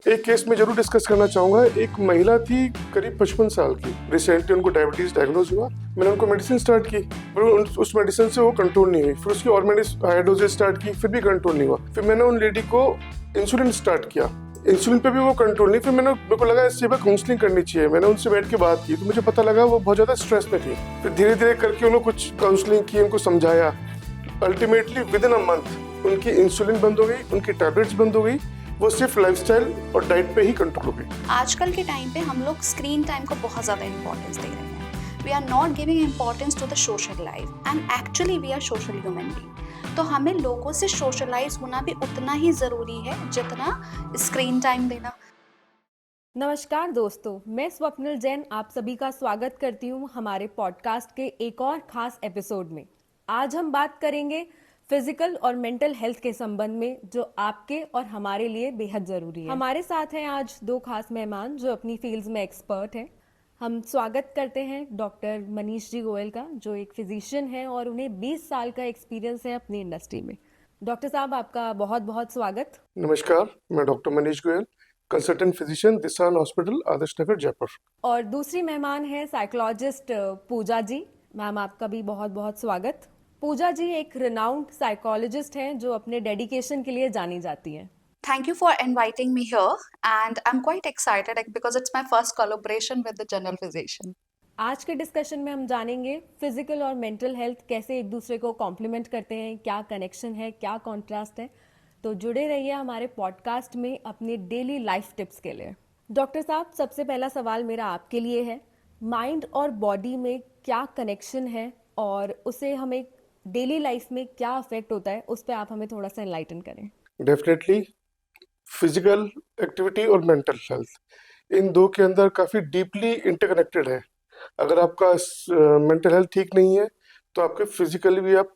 एक केस में जरूर डिस्कस करना चाहूँगा। एक महिला थी करीब 55 साल की, रिसेंटली उनको डायबिटीज डायग्नोज हुआ। मैंने उनको मेडिसिन स्टार्ट की, पर उस मेडिसिन से वो कंट्रोल नहीं हुई। फिर उसकी और मेडिसिन हाई डोजेज स्टार्ट की, फिर भी कंट्रोल नहीं हुआ। फिर मैंने उन लेडी को इंसुलिन स्टार्ट किया, इंसुलिन पे भी वो कंट्रोल नहीं। फिर मेरे को लगा इससे काउंसलिंग करनी चाहिए। मैंने उनसे बैठ के बात की तो मुझे पता लगा वो बहुत ज़्यादा स्ट्रेस में थी। फिर धीरे धीरे करके उन्होंने कुछ काउंसलिंग की, उनको समझाया। Ultimately with in a month उनकी इंसुलिन बंद हो गई, उनकी टैबलेट्स बंद हो गई। वो सिर्फ लाइफस्टाइल और डाइट पे ही कंट्रोल हो गई। आजकल के टाइम पे हम लोग स्क्रीन टाइम को बहुत ज़्यादा इंपॉर्टेंस दे रहे हैं। We are not giving importance to the social life and actually we are social human being. तो हमें लोगों से सोशलाइज होना भी उतना ही ज़रूरी है जितना स्क्रीन टाइम देना। नमस्कार दोस्तों, मैं स्वप्निल जैन आप सभी का स्वागत करती हूँ हमारे पॉडकास्ट के एक और खास एपिसोड में। आज हम बात करेंगे फिजिकल और मेंटल हेल्थ के संबंध में, जो आपके और हमारे लिए बेहद जरूरी है। हमारे साथ हैं आज दो खास मेहमान जो अपनी फील्ड्स में एक्सपर्ट हैं। हम स्वागत करते हैं डॉक्टर मनीष जी गोयल का, जो एक फिजिशियन है और उन्हें 20 साल का एक्सपीरियंस है अपनी इंडस्ट्री में। डॉक्टर साहब, आपका बहुत बहुत स्वागत। नमस्कार, मैं doctor Manish Goyal, consultant physician, Dishan hospital, Adarsh Nagar, Jaipur. और दूसरी मेहमान है साइकोलॉजिस्ट पूजा जी। मैम, आपका भी बहुत बहुत स्वागत। पूजा जी एक रिनाउंड साइकोलॉजिस्ट हैं जो अपने डेडिकेशन के लिए जानी जाती हैं। Thank you for inviting me here and I'm quite excited because it's my first collaboration with the general physician. आज के डिस्कशन में हम जानेंगे फिजिकल और मेंटल हेल्थ कैसे एक दूसरे को कॉम्प्लीमेंट करते हैं, क्या कनेक्शन है, क्या कॉन्ट्रास्ट है। तो जुड़े रहिए हमारे पॉडकास्ट में अपने डेली लाइफ टिप्स के लिए। डॉक्टर साहब, सबसे पहला सवाल मेरा आपके लिए है, माइंड और बॉडी में क्या कनेक्शन है और उसे हमें डेली लाइफ में क्या अफेक्ट होता है, उस पर आप हमें थोड़ा सा एनलाइटन करें। डेफिनेटली फिजिकल एक्टिविटी और मेंटल हेल्थ, इन दो के अंदर काफ़ी डीपली इंटरकनेक्टेड है। अगर आपका मेंटल हेल्थ ठीक नहीं है तो आपके फिजिकली भी आप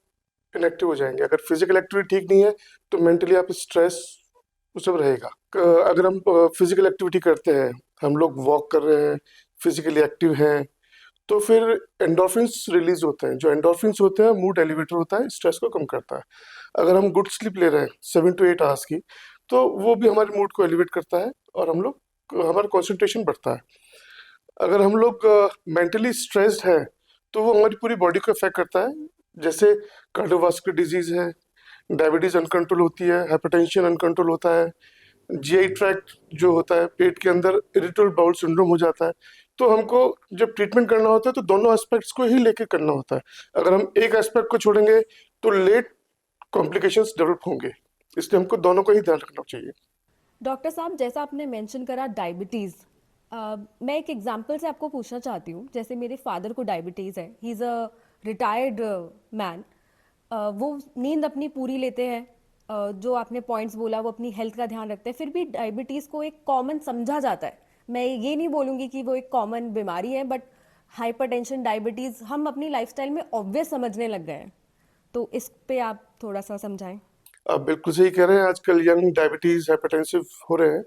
इनएक्टिव हो जाएंगे। अगर फिजिकल एक्टिविटी ठीक नहीं है तो मेंटली आप स्ट्रेस सब रहेगा। अगर हम फिजिकल एक्टिविटी करते हैं, हम लोग वॉक कर रहे हैं, फिजिकली एक्टिव हैं, तो फिर एंडोर्फिन्स रिलीज होते हैं। जो एंडोर्फिन्स होते हैं, मूड एलिवेटर होता है, स्ट्रेस को कम करता है। अगर हम गुड स्लीप ले रहे हैं 7 to 8 आवर्स की, तो वो भी हमारे मूड को एलिवेट करता है और हमारा कंसंट्रेशन बढ़ता है। अगर हम लोग मेंटली स्ट्रेस्ड हैं तो वो हमारी पूरी बॉडी को अफेक्ट करता है। जैसे कार्डियोवास्कुलर डिजीज है, डायबिटीज अनकंट्रोल होती है, हाइपरटेंशन अनकंट्रोल होता है, जीआई ट्रैक्ट जो होता है, पेट के अंदर इरिटेबल बाउल सिंड्रोम हो जाता है। तो हमको जब ट्रीटमेंट करना होता है तो दोनों एस्पेक्ट्स को ही लेके करना होता है। अगर हम एक एस्पेक्ट को छोड़ेंगे तो लेट कॉम्प्लिकेशंस डेवलप होंगे, इसलिए हमको दोनों का ही ध्यान रखना चाहिए। डॉक्टर साहब, जैसा आपने मेंशन करा डायबिटीज़, मैं एक एग्जांपल से आपको पूछना चाहती हूँ। जैसे मेरे फादर को डायबिटीज़ है, he is a retired man. वो नींद अपनी पूरी लेते हैं, जो आपने पॉइंट्स बोला वो अपनी हेल्थ का ध्यान रखते हैं, फिर भी डायबिटीज़ को एक कॉमन समझा जाता है। मैं ये नहीं बोलूँगी कि वो एक कॉमन बीमारी है, बट हाइपरटेंशन, डायबिटीज़ हम अपनी लाइफस्टाइल में ऑब्वियस समझने लग गए हैं। तो इस पे आप थोड़ा सा समझाएं। आप बिल्कुल सही कह रहे हैं। आजकल यंग डायबिटीज हाइपरटेंसिव हो रहे हैं।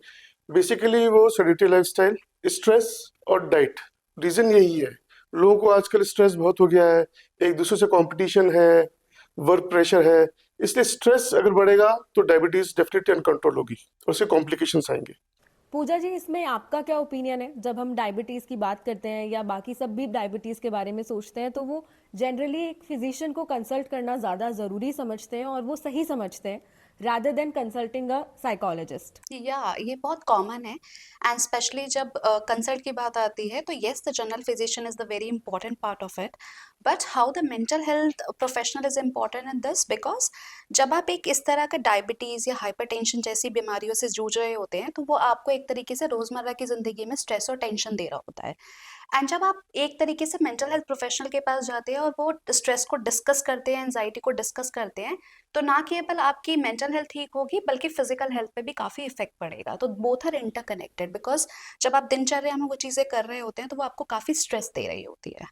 बेसिकली वो सेडेंटरी लाइफस्टाइल, स्ट्रेस और डाइट, रीजन यही है। लोगों को आजकल स्ट्रेस बहुत हो गया है, एक दूसरे से कंपटीशन है, वर्क प्रेशर है, इसलिए स्ट्रेस अगर बढ़ेगा तो डायबिटीज डेफिनेटली अनकंट्रोल होगी और उससे कॉम्प्लिकेशंस आएंगे। पूजा जी, इसमें आपका क्या ओपिनियन है? जब हम डायबिटीज़ की बात करते हैं या बाकी सब भी डायबिटीज़ के बारे में सोचते हैं, तो वो जनरली एक फिजिशियन को कंसल्ट करना ज़्यादा ज़रूरी समझते हैं और वो सही समझते हैं, rather than consulting a psychologist. ये बहुत कॉमन है एंड स्पेशली जब कंसल्ट की बात आती है तो yes the general physician is the very important part of it, but how the mental health professional is important in this because जब आप एक इस तरह का डायबिटीज़ या हाइपरटेंशन जैसी बीमारियों से जूझ रहे होते हैं तो वो आपको एक तरीके से रोज़मर्रा की ज़िंदगी में स्ट्रेस और टेंशन दे रहा होता है। एंड जब आप एक तरीके से मेंटल हेल्थ प्रोफेशनल के पास जाते हैं और वो स्ट्रेस को डिस्कस करते हैं, एंजाइटी को डिस्कस करते हैं, तो ना केवल आपकी मेंटल हेल्थ ठीक होगी बल्कि फिजिकल हेल्थ पे भी काफ़ी इफेक्ट पड़ेगा। तो बोथ आर इंटरकनेक्टेड बिकॉज जब आप दिनचर्या में वो चीज़ें कर रहे होते हैं तो वो आपको काफ़ी स्ट्रेस दे रही होती है।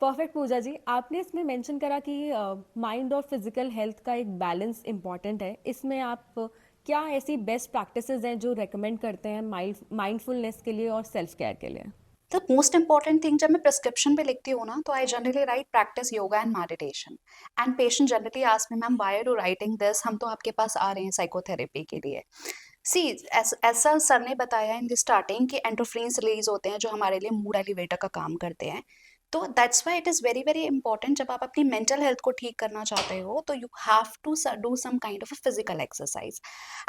परफेक्ट पूजा जी, आपने इसमें मेंशन करा कि माइंड और फिजिकल हेल्थ का एक बैलेंस इंपॉर्टेंट है। इसमें आप क्या ऐसी बेस्ट प्रैक्टिसेस हैं जो रेकमेंड करते हैं माइंडफुलनेस के लिए और सेल्फ केयर के लिए? द मोस्ट इंपॉर्टेंट थिंग, जब मैं प्रिस्क्रिप्शन पे लिखती हूँ ना, तो I generally write practice yoga and meditation. And patient generally ask me, ma'am why are you writing this, हम तो आपके पास आ रहे हैं साइकोथेरेपी के लिए। सी ऐसा सर ने बताया इन द स्टार्टिंग कि एंडोर्फिन्स रिलीज होते हैं जो हमारे लिए मूड एलिवेटर का काम करते हैं। तो that's why it is very very important, जब आप अपनी मेंटल हेल्थ को ठीक करना चाहते हो तो you have to do some kind of a physical exercise.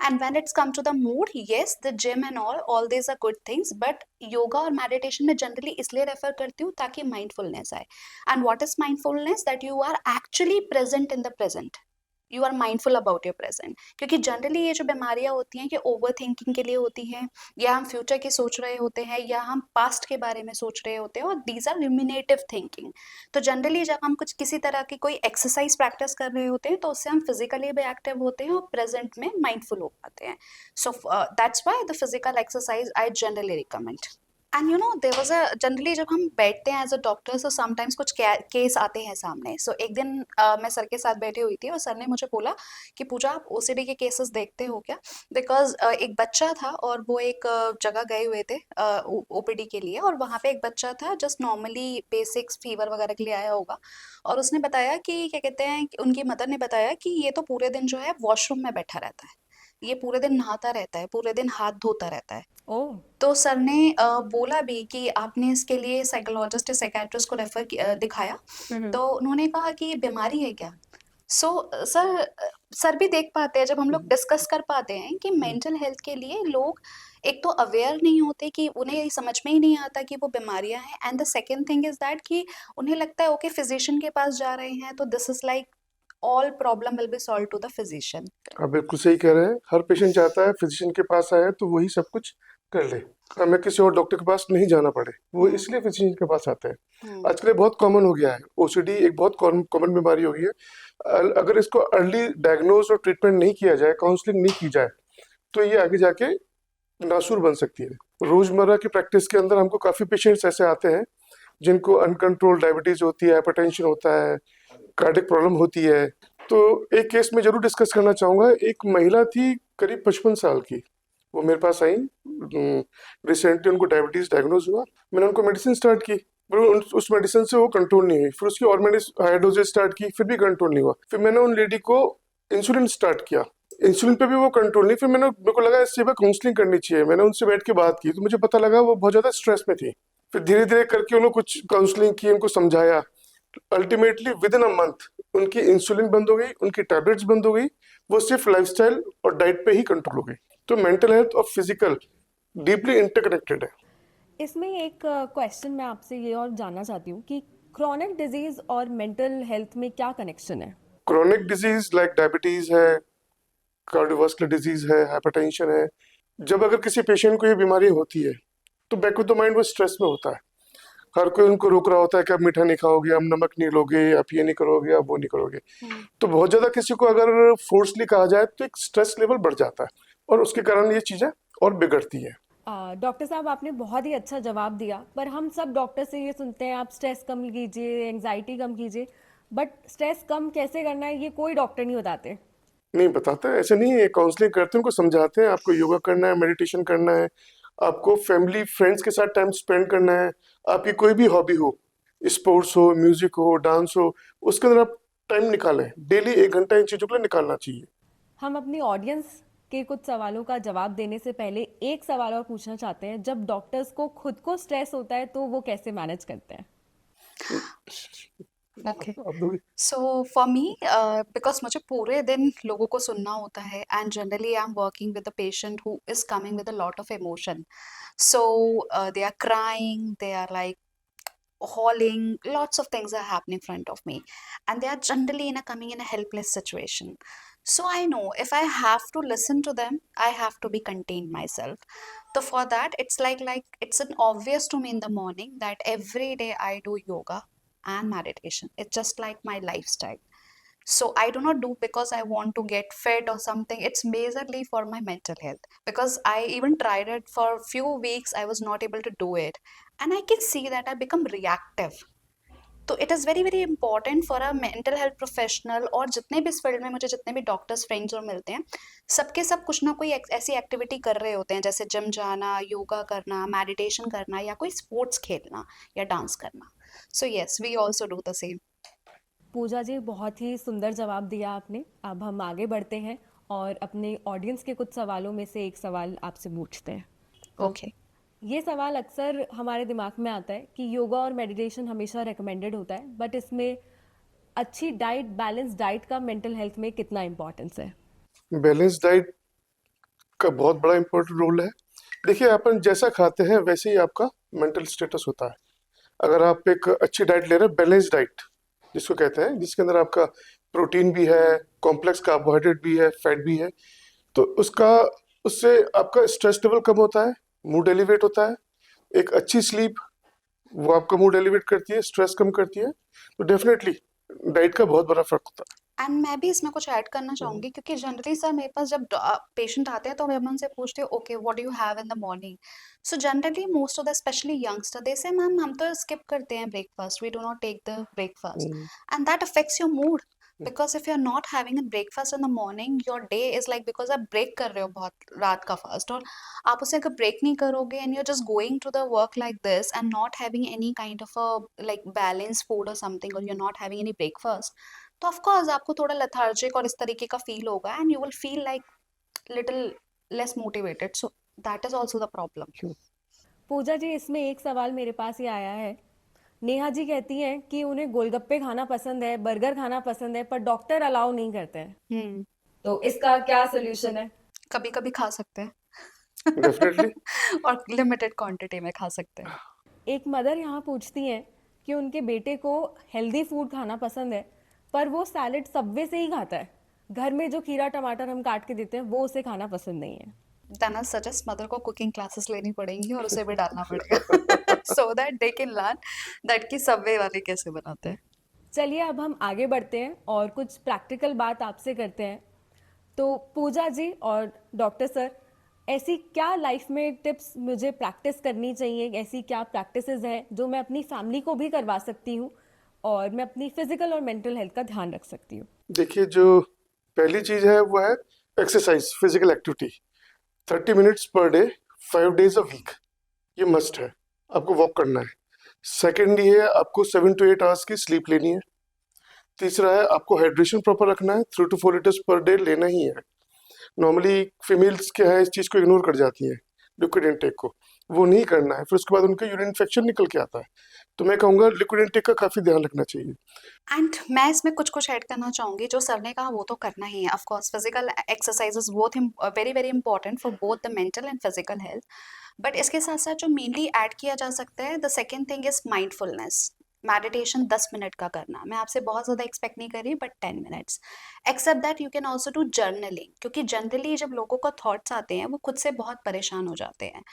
And when it's come to the mood, yes the gym and all these are good things, but yoga और मेडिटेशन में जनरली इसलिए refer करती हूँ ताकि माइंडफुलनेस आए। And what is mindfulness? That you are actually present in the present, you are mindful about your present. क्योंकि generally ये जो बीमारियां होती हैं कि ओवर थिंकिंग के लिए होती हैं, या हम फ्यूचर की सोच रहे होते हैं, या हम पास्ट के बारे में सोच रहे होते हैं, और दीज आर रुमिनेटिव थिंकिंग। तो जनरली जब हम कुछ किसी तरह की कोई एक्सरसाइज प्रैक्टिस कर रहे होते हैं तो उससे हम फिजिकली भी एक्टिव होते हैं और प्रेजेंट में माइंडफुल हो पाते हैं। So that's why the physical exercise I generally recommend. And you know there was a generally जब हम बैठते हैं as a doctor, so sometimes कुछ केस आते हैं सामने। सो एक दिन मैं सर के साथ बैठी हुई थी और सर ने मुझे बोला कि पूजा आप ओसीडी के केसेस देखते हो क्या? बिकॉज एक बच्चा था और वो एक जगह गए हुए थे ओपीडी के लिए, और वहाँ पे एक बच्चा था जस्ट नॉर्मली बेसिक्स फीवर वगैरह के लिए आया होगा। और उसने बताया कि क्या कहते हैं कि उनकी मदर ने बताया कि ये तो पूरे दिन जो है वॉशरूम में बैठा रहता है, ये पूरे दिन नहाता रहता है, पूरे दिन हाथ धोता रहता है। ओह। तो सर ने बोला भी कि आपने इसके लिए साइकोलॉजिस्ट या साइकियाट्रिस्ट को दिखाया? हम्म। तो उन्होंने कहा कि ये बीमारी है क्या? सो सर भी देख पाते हैं, जब हम लोग डिस्कस कर पाते हैं कि मेंटल हेल्थ के लिए लोग एक तो अवेयर नहीं होते, कि उन्हें ये समझ में ही नहीं आता कि वो बीमारियां हैं। And the second thing is that कि उन्हें लगता है ओके फिजिशियन के पास जा रहे हैं तो this is like all problem will be solve to the physician. आप बिल्कुल सही कह रहे हैं। हर पेशेंट चाहता है फिजिशियन के पास आए तो वही सब कुछ कर ले, हमें किसी और डॉक्टर के पास नहीं जाना पड़े, वो इसलिए फिजिशियन के पास आते हैं। हम्म। आजकल ये बहुत कॉमन हो गया है, ओसीडी एक बहुत कॉमन बीमारी हो गई है। अगर इसको अर्ली डायग्नोज और ट्रीटमेंट नहीं किया जाए, काउंसलिंग नहीं की जाए, तो ये आगे जाके नासूर बन सकती है। रोजमर्रा की प्रैक्टिस के अंदर हमको काफी पेशेंट्स ऐसे आते हैं जिनको अनकंट्रोल डायबिटीज होती है, हाइपरटेंशन होता है, कार्डियक प्रॉब्लम होती है। तो एक केस में जरूर डिस्कस करना चाहूँगा। एक महिला थी करीब 55 साल की, वो मेरे पास आई। रिसेंटली उनको डायबिटीज़ डायग्नोज हुआ। मैंने उनको मेडिसिन स्टार्ट की, पर उस मेडिसिन से वो कंट्रोल नहीं हुई। फिर उसकी और मैंने हाई डोजेज स्टार्ट की, फिर भी कंट्रोल नहीं हुआ। फिर मैंने उन लेडी को इंसुलिन स्टार्ट किया, इंसुलिन पे भी वो कंट्रोल नहीं। फिर मेरे को लगा इससे काउंसलिंग करनी चाहिए। मैंने उनसे बैठ के बात की तो मुझे पता लगा वो बहुत ज़्यादा स्ट्रेस में थी। फिर धीरे धीरे करके उन्होंने कुछ काउंसलिंग की, उनको समझाया। Ultimately with in a month उनकी इंसुलिन बंद हो गई, उनकी टैबलेट्स बंद हो गई, वो सिर्फ लाइफस्टाइल और डाइट पे ही कंट्रोल हो गई। तो मेंटल हेल्थ और फिजिकल डीपली इंटरकनेक्टेड है। इसमें एक क्वेश्चन मैं आपसे ये और जानना चाहती हूँ कि क्रॉनिक डिजीज और मेंटल हेल्थ में क्या कनेक्शन है? क्रॉनिक डिजीज लाइक डायबिटीज है, कार्डियोवास्कुलर डिजीज है, हाइपरटेंशन है। जब अगर किसी पेशेंट को ये बीमारी होती है तो बैक ऑफ द माइंड वो स्ट्रेस में होता है। हर कोई उनको रोक रहा होता है कि आप मीठा नहीं खाओगे, आप नमक नहीं लोगे, आप ये नहीं करोगे, आप वो नहीं करोगे। तो बहुत ज्यादा किसी को अगर फोर्सली कहा जाए तो एक स्ट्रेस लेवल बढ़ जाता है और उसके कारण ये चीजें और बिगड़ती है। डॉक्टर साहब, आपने बहुत ही अच्छा जवाब दिया, पर हम सब डॉक्टर से ये सुनते हैं आप स्ट्रेस कम कीजिए, एंजाइटी कम कीजिए, बट स्ट्रेस कम कैसे करना है ये कोई डॉक्टर नहीं बताते। नहीं बताते, ऐसे नहीं है। काउंसलिंग करते हैं, उनको समझाते हैं आपको योगा करना है, मेडिटेशन करना है, आपको फैमिली फ्रेंड्स के साथ टाइम स्पेंड करना है। आपकी कोई भी हॉबी हो, स्पोर्ट्स हो, म्यूजिक हो, डांस हो, उसके अंदर आप टाइम निकालें। डेली 1 घंटा इन चीज़ों के लिए निकालना चाहिए। हम अपनी ऑडियंस के कुछ सवालों का जवाब देने से पहले एक सवाल और पूछना चाहते हैं, जब डॉक्टर्स को खुद को स्ट्रेस होता है तो वो कैसे मैनेज करते हैं? ओके, आप दोगे? सो फॉर मी बिकॉज मुझे पूरे दिन लोगों को सुनना होता है, and generally I am working with a patient who is coming with a lot of emotion. So they are crying, they are like hauling, lots of things are happening in front of me, and they are generally coming in a helpless situation. So I know if I have to listen to them, I have to be contained myself. So for that, it's like it's an obvious to me in the morning that every day I do yoga and meditation. It's just like my lifestyle. So I do not do because I want to get fit or something. It's majorly for my mental health, because I even tried it for a few weeks. I was not able to do it, and I can see that I become reactive. तो it is very very important for a mental health professional, और जितने भी इस field में मुझे जितने भी doctors friends और मिलते हैं, सबके सब कुछ ना कोई ऐसी एक्टिविटी कर रहे होते हैं, जैसे जिम जाना, योगा करना, मेडिटेशन करना, या कोई स्पोर्ट्स खेलना, या डांस करना। So yes, we also do the same. Puja ji, बहुत ही सुंदर जवाब दिया आपने। अब हम आगे बढ़ते हैं और अपने ऑडियंस के कुछ सवालों में से एक सवाल आपसे पूछते हैं। ओके। ये सवाल अक्सर हमारे दिमाग में आता है कि योगा और मेडिटेशन हमेशा रिकमेंडेड होता है, बट इसमें अच्छी डाइट, बैलेंस डाइट का मेंटल हेल्थ में कितना इम्पोर्टेंस है? बैलेंस डाइट का बहुत बड़ा इंपॉर्टेंट रोल है। देखिए, अपन जैसा खाते हैं वैसे ही आपका मेंटल स्टेटस होता है। अगर आप एक अच्छी डाइट ले रहे हैं, बैलेंस डाइट जिसको कहते हैं, जिसके अंदर आपका प्रोटीन भी है, कॉम्प्लेक्स कार्बोहाइड्रेट भी है, फैट भी है, तो उससे आपका स्ट्रेस लेवल कम होता है, मूड एलिवेट होता है। एक अच्छी स्लीप वो आपका मूड एलिवेट करती है, स्ट्रेस कम करती है। तो डेफिनेटली डाइट का बहुत बड़ा फर्क होता है। एंड मैं भी इसमें कुछ ऐड करना चाहूंगी, क्योंकि जनरली सर मेरे पास जब पेशेंट आते हैं तो मैं उनसे पूछती हूँ, okay what do you have in the morning. So generally most of the specially youngster they say ma'am हम तो स्किप करते हैं breakfast, we do not take the breakfast, and that affects your mood. Because if you are not having a breakfast in the morning, your day is like, because आप break कर रहे हो बहुत रात का फास्ट, और आप उसे अगर ब्रेक नहीं करोगे and you are just going to the work like this and not having any kind of a like balance food और समथिंग, और you are not having any breakfast, तो ऑफ कोर्स आपको थोड़ा लेथार्जिक और इस तरीके का फील होगा, and you will feel like little less motivated, so that is also the problem. Puja ji, इसमें एक सवाल मेरे पास ये आया है। नेहा जी कहती हैं कि उन्हें गोलगप्पे खाना पसंद है, बर्गर खाना पसंद है, पर डॉक्टर अलाउ नहीं करते हैं, हम्म। तो इसका क्या सोल्यूशन है? कभी कभी खा सकते हैं डेफिनेटली। और लिमिटेड क्वांटिटी में खा सकते हैं। एक मदर यहाँ पूछती हैं कि उनके बेटे को हेल्दी फूड खाना पसंद है, पर वो सैलेड सबवे से ही खाता है। घर में जो खीरा टमाटर हम काट के देते हैं वो उसे खाना पसंद नहीं है। देन आई सजेस्ट मदर को कुकिंग क्लासेस लेनी पड़ेंगी और उसे भी डालना पड़ेगा so that they can learn that की सबवे वाले कैसे बनाते हैं। चलिए अब हम आगे बढ़ते हैं और कुछ प्रैक्टिकल बात आपसे करते हैं। तो पूजा जी और डॉक्टर सर, ऐसी क्या लाइफ में टिप्स मुझे प्रैक्टिस करनी चाहिए, ऐसी क्या प्रैक्टिसेस हैं जो मैं अपनी फैमिली को भी करवा सकती हूँ और मैं अपनी फिजिकल और मेंटल हेल्थ का ध्यान रख सकती हूँ? देखिए, जो पहली चीज है वो है exercise, physical activity. 30 minutes per day, 5 days a week, ये मस्ट है। आपको वॉक करना है। सेकेंड ये है, आपको 7 to 8 hours की स्लीप लेनी है। तीसरा है, आपको हाइड्रेशन प्रॉपर रखना है, 3 to 4 liters पर डे लेना ही है। नॉर्मली फीमेल्स क्या है, इस चीज़ को इग्नोर कर जाती हैं, लिक्विड इनटेक को। वो नहीं करना है, फिर उसके बाद उनका यूरिन इन्फेक्शन निकल के आता है। तो मैं कहूँगा लिक्विड इनटेक का काफ़ी ध्यान रखना चाहिए। एंड मैं इसमें कुछ कुछ ऐड करना चाहूंगी, जो सर ने कहा वो तो करना ही है। Of course physical exercises both very very important for both the mental and physical health, but इसके साथ साथ जो मेनली ऐड किया जा सकता है, the second thing is mindfulness. Meditation 10 minute का करना, मैं आपसे बहुत ज़्यादा एक्सपेक्ट नहीं कर रही, but 10 minutes. Except that you can also do journaling, क्योंकि जनरली जब लोगों को थॉट्स आते हैं वो खुद से बहुत परेशान हो जाते हैं,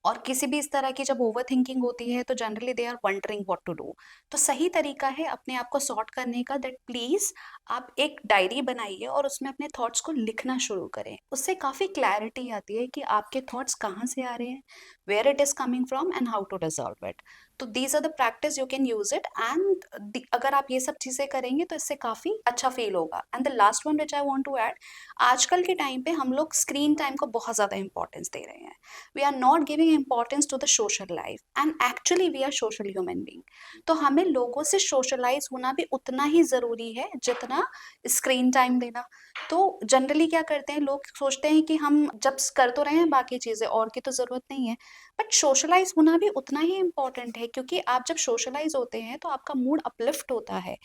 और किसी भी इस तरह की जब ओवर थिंकिंग होती है तो generally they are wondering what to do. तो सही तरीका है अपने आप को सॉर्ट करने का, दैट प्लीज आप एक डायरी बनाइए और उसमें अपने थॉट्स को लिखना शुरू करें। उससे काफ़ी क्लैरिटी आती है कि आपके थॉट्स कहाँ से आ रहे हैं, where it is coming from and how to resolve it. तो these are the practice you can use it, and अगर आप ये सब चीज़ें करेंगे तो इससे काफ़ी अच्छा फील होगा। And the last one which I want to add, आजकल के टाइम पे हम लोग स्क्रीन टाइम को बहुत ज़्यादा इंपॉर्टेंस दे रहे हैं। We are not giving importance to the social life, and actually we are social human being। तो हमें लोगों से सोशलाइज होना भी उतना ही ज़रूरी है जितना स्क्रीन टाइम देना। तो जनरली क्या करते हैं लोग, सोचते हैं कि हम जब कर तो रहे हैं बाकी चीज़ें, और की तो ज़रूरत नहीं है, बट सोशलाइज होना भी उतना ही इम्पॉर्टेंट है, क्योंकि आप जब सोशलाइज होते हैं तो आपका मूड अपलिफ्ट होता है।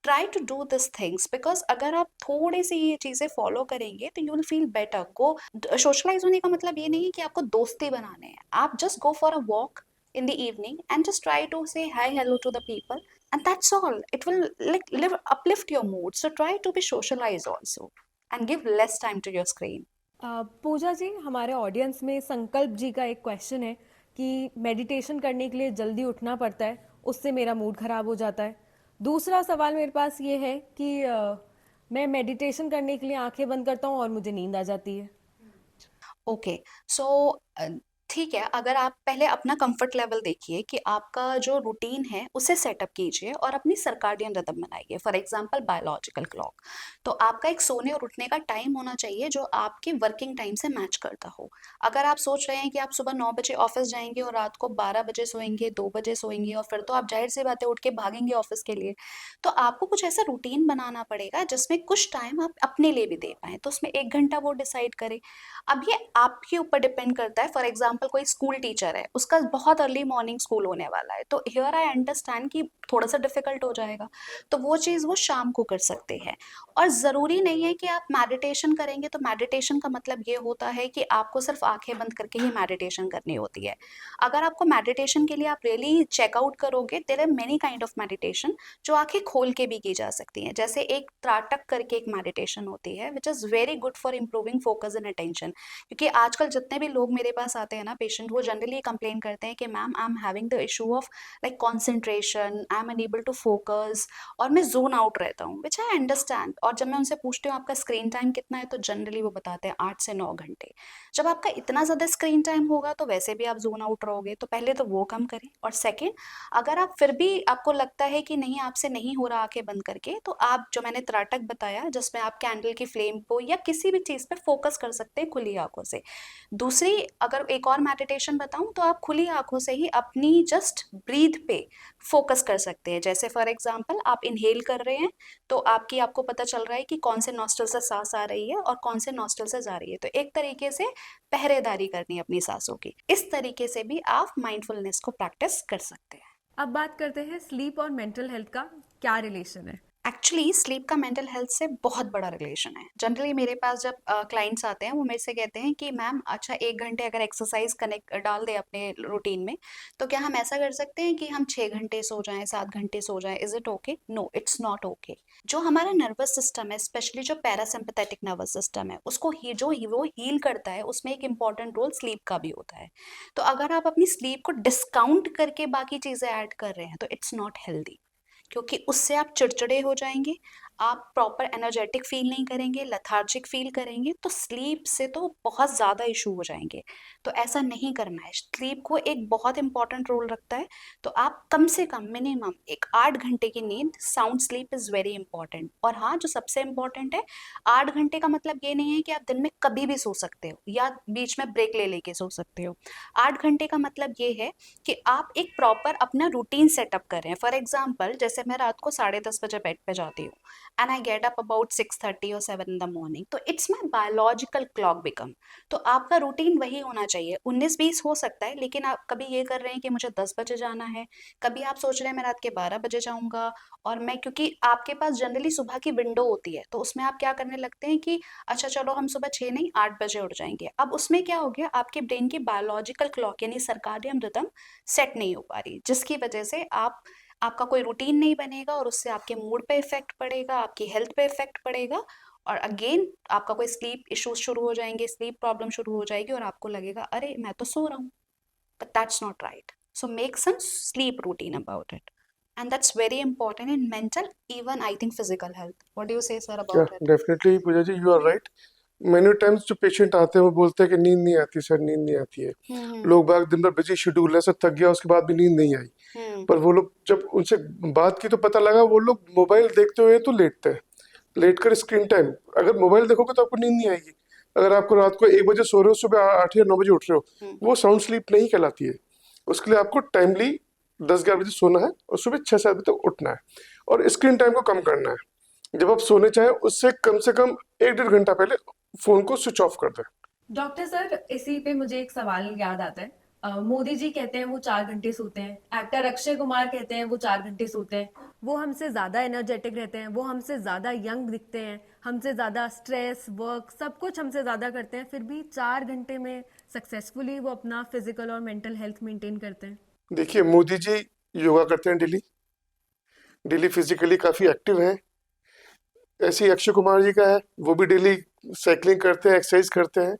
Try to do this things, because अगर आप थोड़ी सी ये चीज़ें फॉलो करेंगे तो you will feel better. Go socialise होने का मतलब ये नहीं है कि आपको दोस्ती बनाने हैं, आप just go for a walk in the evening and just try to say hi hello to the people, and that's all. It will like uplift your mood, so try to be socialized also and give less time to your screen. पूजा जी, हमारे audience में संकल्प जी का एक question है कि meditation करने के लिए जल्दी उठना पड़ता है, उससे मेरा मूड खराब हो जाता है। दूसरा सवाल मेरे पास ये है कि मैं मेडिटेशन करने के लिए आंखें बंद करता हूँ और मुझे नींद आ जाती है। Okay, so ठीक है, अगर आप पहले अपना कंफर्ट लेवल देखिए कि आपका जो रूटीन है उसे सेटअप कीजिए और अपनी सर्काडियन रिदम बनाइए। फॉर एग्जांपल बायोलॉजिकल क्लॉक, तो आपका एक सोने और उठने का टाइम होना चाहिए जो आपके वर्किंग टाइम से मैच करता हो। अगर आप सोच रहे हैं कि आप सुबह 9 बजे ऑफिस जाएंगे और रात को 12 बजे सोएंगे, 2 बजे सोएंगे, और फिर तो आप जाहिर सी बात है उठ के भागेंगे ऑफिस के लिए। तो आपको कुछ ऐसा रूटीन बनाना पड़ेगा जिसमें कुछ टाइम आप अपने लिए भी दे पाएं, तो उसमें 1 घंटा वो डिसाइड करें। अब ये आपके ऊपर डिपेंड करता है। फॉर एग्जाम्पल कोई स्कूल टीचर है, उसका बहुत अर्ली मॉर्निंग स्कूल होने वाला है, तो हियर आई अंडरस्टैंड कि थोड़ा सा डिफिकल्ट हो जाएगा, तो वो चीज़ वो शाम को कर सकते हैं। और ज़रूरी नहीं है कि आप मेडिटेशन करेंगे, तो मेडिटेशन का मतलब ये होता है कि आपको सिर्फ आंखें बंद करके ही मेडिटेशन करनी होती है। अगर आपको मेडिटेशन के लिए आप रियली चेकआउट करोगे, there are many kind of meditation जो आंखें खोल के भी की जा सकती हैं। जैसे एक त्राटक करके एक मेडिटेशन होती है which is very good for improving focus and attention. क्योंकि आजकल जितने भी लोग मेरे पास आते हैं ना पेशेंट, वो जनरली कंप्लेन करते हैं कि ma'am I am having the issue of like concentration, I am unable to focus, और मैं जोन आउट रहता हूँ, विच आई अंडरस्टैंड। और जब मैं उनसे पूछती हूँ आपका स्क्रीन टाइम कितना है, तो जनरली वो बताते हैं 8 से 9 घंटे। जब आपका इतना ज़्यादा स्क्रीन टाइम होगा तो वैसे भी आप जोन आउट रहोगे, तो पहले तो वो कम करें। और सेकेंड, अगर आप फिर भी आपको लगता है कि नहीं आपसे नहीं हो रहा आंखें बंद करके, तो आप जो मैंने त्राटक बताया जिसमें आप कैंडल की फ्लेम को या किसी भी चीज़ पे फोकस कर सकते हैं खुली आंखों से। दूसरी, अगर एक और मेडिटेशन बताऊं, तो आप खुली आंखों से ही अपनी जस्ट ब्रीथ पे फोकस कर सकते हैं। जैसे फॉर एग्जांपल आप इनहेल कर रहे हैं, तो आपको पता चल रहा है कि कौन से नॉस्ट्रल से सांस आ रही है और कौन से नॉस्ट्रल से जा रही है, तो एक तरीके से पहरेदारी करनी है अपनी सांसों की। इस तरीके से भी आप माइंडफुलनेस को प्रैक्टिस कर सकते हैं। अब बात करते हैं स्लीप और मेंटल हेल्थ का क्या रिलेशन है। एक्चुअली स्लीप का मेंटल हेल्थ से बहुत बड़ा रिलेशन है। जनरली मेरे पास जब क्लाइंट्स आते हैं, वो मेरे से कहते हैं कि मैम अच्छा 1 घंटे अगर एक्सरसाइज कनेक्ट डाल दें अपने रूटीन में, तो क्या हम ऐसा कर सकते हैं कि हम 6 घंटे सो जाएं, 7 घंटे सो जाएं, is it okay? No, it's not okay. जो हमारा नर्वस सिस्टम है, स्पेशली जो पैरासिम्पथेटिक नर्वस सिस्टम है, उसको वो हील करता है, उसमें एक इंपॉर्टेंट रोल स्लीप का भी होता है। तो अगर आप अपनी स्लीप को डिस्काउंट करके बाकी चीज़ें ऐड कर रहे हैं, तो इट्स नॉट हेल्दी, क्योंकि उससे आप चिड़चिड़े हो जाएंगे, आप प्रॉपर एनर्जेटिक फील नहीं करेंगे, लेथार्जिक फील करेंगे, तो स्लीप से तो बहुत ज़्यादा इशू हो जाएंगे। तो ऐसा नहीं करना है। स्लीप को एक बहुत इंपॉर्टेंट रोल रखता है, तो आप कम से कम मिनिमम एक 8 घंटे की नींद, sound sleep is very important. और हाँ, जो सबसे इंपॉर्टेंट है, 8 घंटे का मतलब ये नहीं है कि आप दिन में कभी भी सो सकते हो या बीच में ब्रेक ले लेके सो सकते हो। 8 घंटे का मतलब ये है कि आप एक प्रॉपर अपना रूटीन सेटअप करें। फॉर एग्जाम्पल, जैसे मैं रात को 10:30 बजे बेड पे जाती हूँ and I get up about 6:30 और 7 इन द मॉर्निंग, तो it's my biological clock become. तो आपका रूटीन वही होना चाहिए। 19-20 हो सकता है, लेकिन आप कभी ये कर रहे हैं कि मुझे 10 बजे जाना है, कभी आप सोच रहे हैं मैं रात के 12 बजे जाऊंगा। और मैं, क्योंकि आपके पास जनरली सुबह की विंडो होती है, तो उसमें आप क्या करने लगते हैं कि अच्छा चलो हम सुबह 6 नहीं 8 बजे उठ जाएंगे। अब उसमें क्या हो गया, आपके ब्रेन की बायोलॉजिकल क्लॉक यानी सर्काडियन रिदम सेट नहीं हो पा रही, जिसकी वजह से आपका कोई रूटीन नहीं बनेगा, और उससे आपके मूड पे इफेक्ट पड़ेगा, आपकी हेल्थ पे इफेक्ट पड़ेगा, और अगेन आपका कोई स्लीप इश्यूज शुरू हो जाएंगे, स्लीप प्रॉब्लम शुरू हो जाएगी, और आपको लगेगा अरे मैं तो सो रहा हूँ, but that's not right. So make some sleep routine about it, and that's very important in mental, even I think physical health. What do you say, sir, या about it? Definitely Puja ji, you are right. Many times जो patient आते हैं वो बोलते हैं कि नींद नहीं आती सर, नींद नहीं आती है। हम्म लोग बाग दिन भर बिजी शेड्यूल है, सर थक गया उसके बाद भी नींद नहीं आई। हम्म पर वो लोग जब उनसे बात की तो पता लगा वो लोग मोबाइल देखते हुए तो लेटते हैं। लेट कर स्क्रीन टाइम, अगर मोबाइल देखोगे तो आपको नींद नहीं आएगी। अगर आपको रात को 1 बजे सो रहे हो, सुबह 8 या 9 बजे उठ रहे हो, वो साउंड स्लीप नहीं कहलाती है। उसके लिए आपको टाइमली 10-11 बजे सोना है और सुबह 6-7 बजे तक उठना है, और स्क्रीन टाइम को कम करना है। जब आप सोने चाहे उससे कम से कम 1-1.5 घंटा पहले फोन को स्विच ऑफ कर दें। डॉक्टर सर, इसी पे मुझे एक सवाल याद आता है। मोदी जी कहते हैं वो 4 घंटे सोते हैं, एक्टर अक्षय कुमार कहते हैं वो 4 घंटे सोते हैं, वो हमसे ज्यादा एनर्जेटिक रहते हैं, वो हमसे ज्यादा यंग दिखते हैं, हमसे ज्यादा स्ट्रेस वर्क सब कुछ हमसे ज्यादा करते हैं, फिर भी 4 घंटे में सक्सेसफुली वो अपना फिजिकल और मेंटल हेल्थ मेंटेन करते हैं। देखिए, मोदी जी योगा करते हैं डेली, डेली फिजिकली काफी एक्टिव हैं। ऐसे ही अक्षय कुमार जी का है, वो भी डेली साइकिलिंग करते हैं, एक्सरसाइज करते हैं।